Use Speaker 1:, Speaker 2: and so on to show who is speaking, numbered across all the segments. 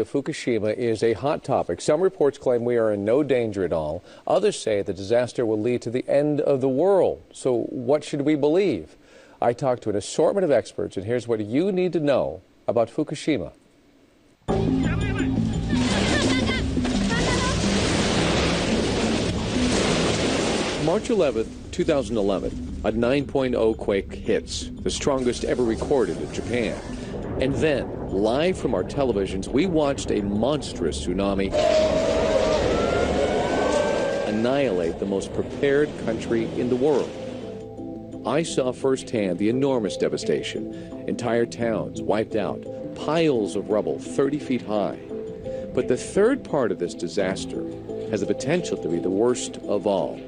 Speaker 1: Fukushima is a hot topic. Some reports claim we are in no danger at all. Others say the disaster will lead to the end of the world. So what should we believe? I talked to an assortment of experts, and here's what you need to know about Fukushima. March 11, 2011, a 9.0 quake hits, the strongest ever recorded in Japan. And then, live from our televisions, we watched a monstrous tsunami annihilate the most prepared country in the world. I saw firsthand the enormous devastation. Entire towns wiped out, piles of rubble 30 feet high. But the third part of this disaster has the potential to be the worst of all,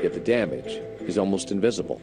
Speaker 1: yet the damage is almost invisible.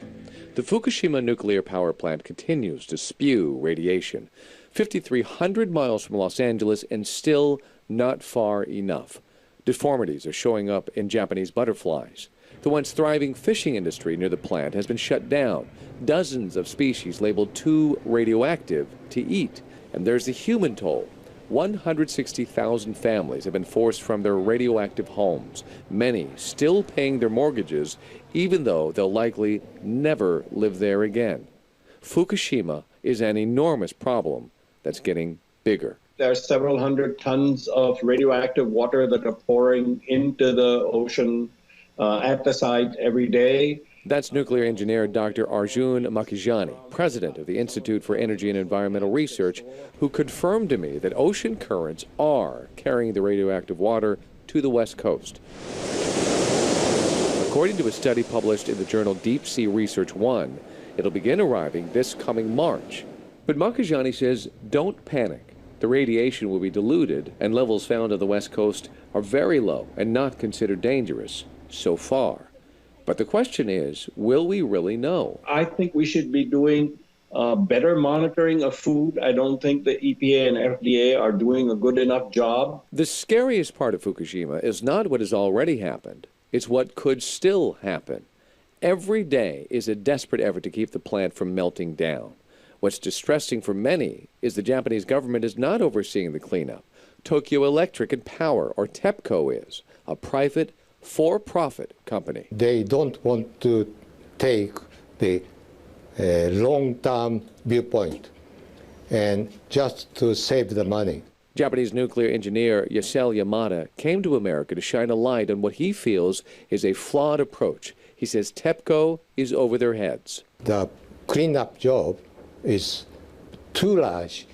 Speaker 1: The Fukushima nuclear power plant continues to spew radiation, 5,300 miles from Los Angeles, and still not far enough. Deformities are showing up in Japanese butterflies. The once thriving fishing industry near the plant has been shut down. Dozens of species labeled too radioactive to eat. And there's the human toll. 160,000 families have been forced from their radioactive homes, many still paying their mortgages, even though they'll likely never live there again. Fukushima is an enormous problem that's getting bigger.
Speaker 2: There are several hundred tons of radioactive water that are pouring into the ocean at the site every day.
Speaker 1: That's nuclear engineer Dr. Arjun Makhijani, president of the Institute for Energy and Environmental Research, who confirmed to me that ocean currents are carrying the radioactive water to the West Coast. According to a study published in the journal Deep Sea Research 1, it'll begin arriving this coming March. But Makhijani says, don't panic. The radiation will be diluted, and levels found on the West Coast are very low and not considered dangerous so far. But the question is, will we really know?
Speaker 2: I think we should be doing better monitoring of food. I don't think the EPA and FDA are doing a good enough job.
Speaker 1: The scariest part of Fukushima is not what has already happened. It's what could still happen. Every day is a desperate effort to keep the plant from melting down. What's distressing for many is the Japanese government is not overseeing the cleanup. Tokyo Electric and Power, or TEPCO, is a private, for-profit company.
Speaker 3: They don't want to take the long-term viewpoint and just to save the money.
Speaker 1: Japanese nuclear engineer Yasel Yamada came to America to shine a light on what he feels is a flawed approach. He says TEPCO is over their heads.
Speaker 3: The cleanup job is too large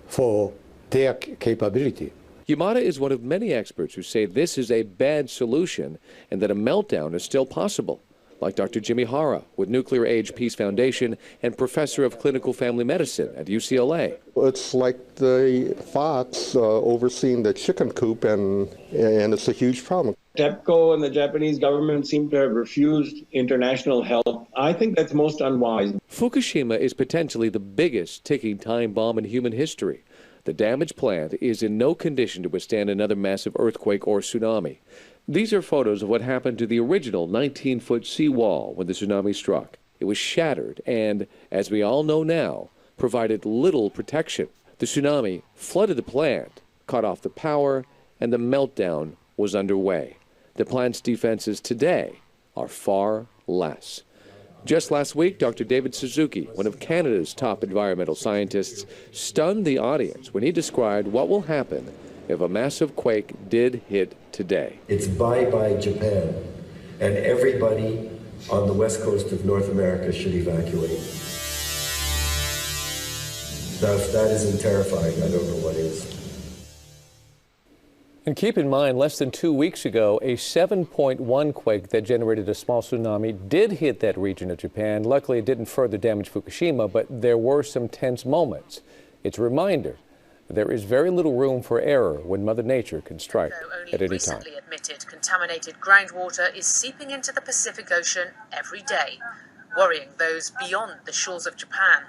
Speaker 3: for their capability.
Speaker 1: Yamada is one of many experts who say this is a bad solution and that a meltdown is still possible, like Dr. Jimmy Hara with Nuclear Age Peace Foundation and professor of clinical family medicine at UCLA.
Speaker 4: It's like the fox overseeing the chicken coop, and it's a huge problem.
Speaker 2: TEPCO and the Japanese government seem to have refused international help. I think that's most unwise.
Speaker 1: Fukushima is potentially the biggest ticking time bomb in human history. The damaged plant is in no condition to withstand another massive earthquake or tsunami. These are photos of what happened to the original 19-foot seawall when the tsunami struck. It was shattered and, as we all know now, provided little protection. The tsunami flooded the plant, cut off the power, and the meltdown was underway. The plant's defenses today are far less. Just last week, Dr. David Suzuki, one of Canada's top environmental scientists, stunned the audience when he described what will happen if a massive quake did hit today.
Speaker 5: It's bye-bye Japan, and everybody on the west coast of North America should evacuate. Now, if that isn't terrifying, I don't know what is.
Speaker 1: And keep in mind, less than 2 weeks ago, a 7.1 quake that generated a small tsunami did hit that region of Japan. Luckily, it didn't further damage Fukushima, but there were some tense moments. It's a reminder there is very little room for error when Mother Nature can strike at any time.
Speaker 6: Recently admitted contaminated groundwater is seeping into the Pacific Ocean every day, worrying those beyond the shores of Japan.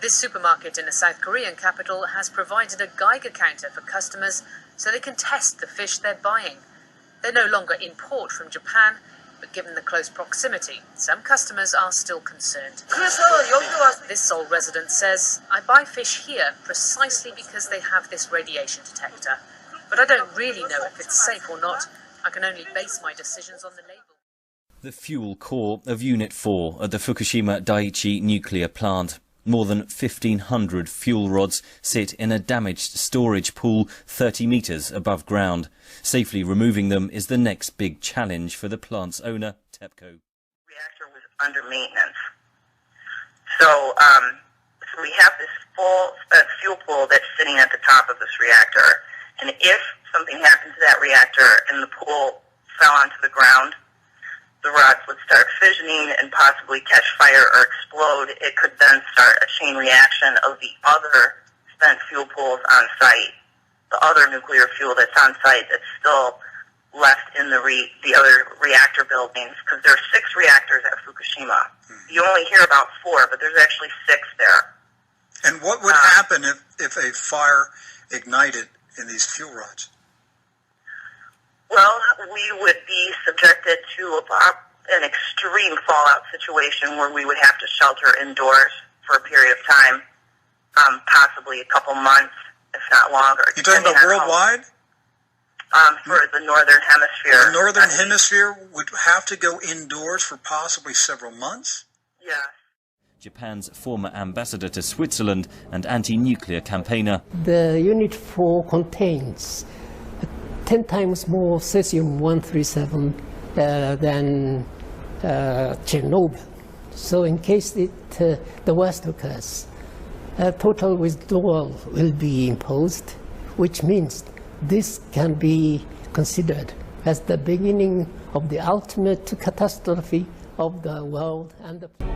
Speaker 6: This supermarket in the South Korean capital has provided a Geiger counter for customers so they can test the fish they're buying. They no longer import from Japan. But given the close proximity, some customers are still concerned. This Seoul resident says, I buy fish here precisely because they have this radiation detector. But I don't really know if it's safe or not. I can only base my decisions on the label.
Speaker 7: The fuel core of Unit 4 at the Fukushima Daiichi nuclear plant. More than 1,500 fuel rods sit in a damaged storage pool 30 metres above ground. Safely removing them is the next big challenge for the plant's owner, TEPCO.
Speaker 8: The reactor was under maintenance. So we have this full fuel pool that's sitting at the top of this reactor. And if something happened to that reactor and the pool fell onto the ground, the rods would start fissioning and possibly catch fire or explode. It could then start a chain reaction of the other spent fuel pools on site, the other nuclear fuel that's on site that's still left in the other reactor buildings, because there are 6 reactors at Fukushima. You only hear about 4, but there's actually 6 there.
Speaker 9: And what would happen if a fire ignited in these fuel rods?
Speaker 8: Well, we would be subjected to an extreme fallout situation where we would have to shelter indoors for a period of time, possibly a couple months, if not longer.
Speaker 9: You're talking about worldwide?
Speaker 8: For the Northern Hemisphere.
Speaker 9: The Northern Hemisphere would have to go indoors for possibly several months?
Speaker 8: Yeah.
Speaker 7: Japan's former ambassador to Switzerland and anti-nuclear campaigner.
Speaker 10: The Unit 4 contains 10 times more cesium-137 than Chernobyl. So in case the worst occurs, a total withdrawal will be imposed, which means this can be considered as the beginning of the ultimate catastrophe of the world and the planet.